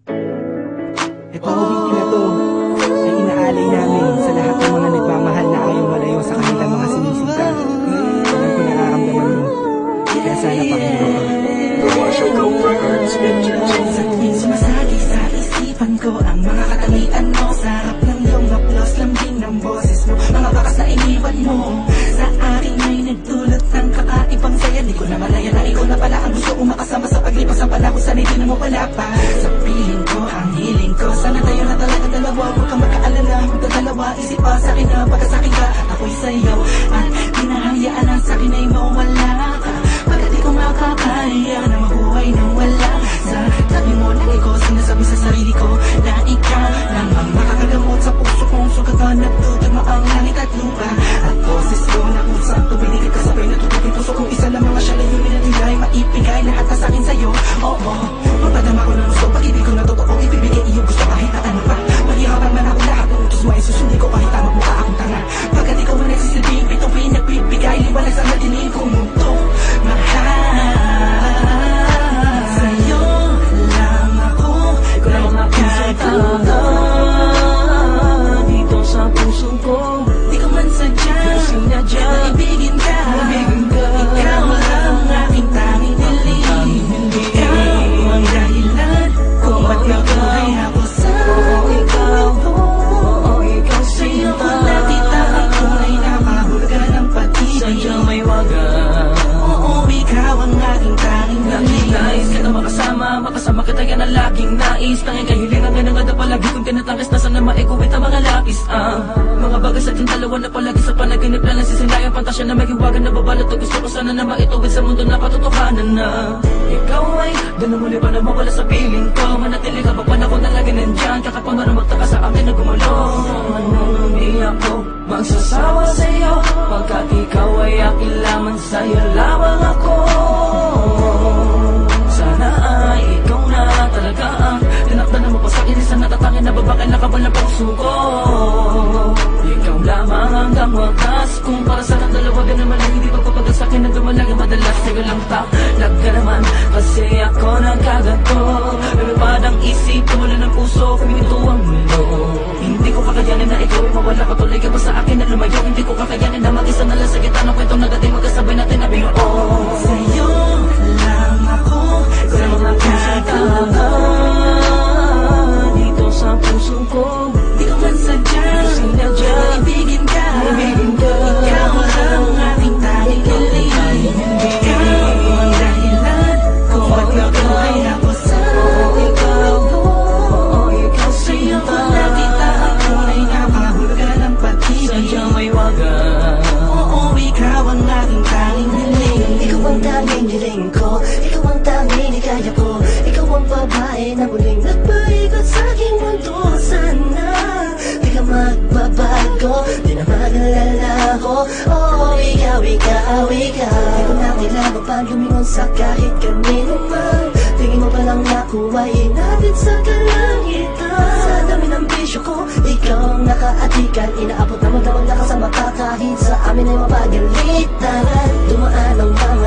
Ito awitin na to ay inaalay namin sa lahat ng mga nagmamahal na ayaw malayo sa kanilang mga sinisita. Alam ko nararamdaman mo, kaya sana pakinggan ko. Sa tuwing sumasagi sa isipan ko ang mga katangian mo, sa harap ng iyong maplos lambing ng boses mo, mga bakas na iniwan mo sa akin ay nagdulot ng kakaibang saya. Di ko na malaya na ikaw na pala ang gusto kong makasama sa paglipas ng panahon. Sana'y di na mo wala pa sa piling ko, ang hiling ko. Sana tayo na talaga dalawa, huwag kang magkaalala. Magdadalawa, isip pa sa akin na pagkasakin ka, ako'y sayo. At pinahayaan na sa akin ay mawala ka, pagkat di ko makakaya na mabuhay nang wala sa tabi mo. Lagi ko sinasabi sa sarili ko na ikaw lang ang makakagamot sa puso kong sugatan. Nagtutugma ang langit at lupa at boses ko na usap tumiligid ka sabay natutupin puso kong isa lang mga siya na nilay maipigay lahat na sa akin sa'yo. Oo, magpadama ko ng gusto, pag-ibig ko na totoo, ibibigay iyong gusto kahit na ano pa. Maghihapang man ako lahat ng utos mo ay susundin ko kahit tama mukha akong tanga. Pagkat ikaw ang nagsisilbing bituin, nagbibigay liwanag sa madilim kong mundo. Mahal sa'yo lang ako, ikaw lang magkagawa dito sa puso ko. Di ko man sadya, naibigin ka. Ikaw ang aking tanging hiling. Ikaw ang dahilan kung ba't nabuhay ako sa ikaw. Sa'yo ko nakita ang tunay na mahulugan ng pag-ibig. Sadyang may wagas. Oo, ikaw ang aking tanging hiling. Nais kita makasama kita yan ang laging nais. Tanging kahilingan nga nga na palagi kong tinatangis na sana maikuwit ang mga lapis. Mga bagay sa ating dalawa na palagi sa panaginip na nasisinayang pantasya na may hiwagan na babalot. Gusto ko sana na maituwid sa mundo na patotohanan na ikaw ay ganun muli pa na mawala sa piling ko. Manatili ka pa panahon na lagi nandyan, kaka pa man magtaka sa akin na gumulong. Anong hindi ako magsasawa sa'yo, pagkat ikaw ay akin lamang, sa'yo lamang ako. Sana ay ikaw na talaga ang tinakdanan mo pa sa akin, isang natatangin na babakay na kabal na puso ko. Ikaw lamang hanggang wakas, kung para sa akin dalawa ka naman ay hindi pagpapagal sa akin na dumalag. Madalas sa'yo lang talag ka naman, kasi ako nagkaganto. Lumipad ang isip, tumula ng puso, kuminto ang mundo. Hindi ko kakayanin na ikaw ay mawala, patuloy ka pa sa akin na lumayo. Hindi ko kakayanin na mag-isa na lang sa gitna ng kwentong nagating, magkasabay natin na bigo. Sa'yo lang ako, ikaw lang magkagawa dito sa puso ko. Di ko man sadya, naibigin ka. Ikaw ang aking tanging hiling. Ikaw ang dahilan kung ba't nabuhay ako sa ikaw. Sa'yo ko nakita ang tunay na mahulugan ng pag-ibig. Sadyang may wagas. Oo, ikaw ang aking tanging hiling. Ikaw ang tanging hiling ko, ikaw ang tanging hikaya ko. Ikaw ang babae na muling nagpaikot sa aking mundo. Sana di ka magbabago, di na mag-alala ko. Oh, ikaw, ikaw, ikaw. Di ko na kailangan pa lumingon sa kahit kanino man. Tingin mo palang nakuha, inatid sa kalangitan. Sa dami ng bisyo ko, ikaw ang nakaatikan. Inaabot na magdamag na kasama ka kahit sa amin ay mapagalitan. Dumaan ang mga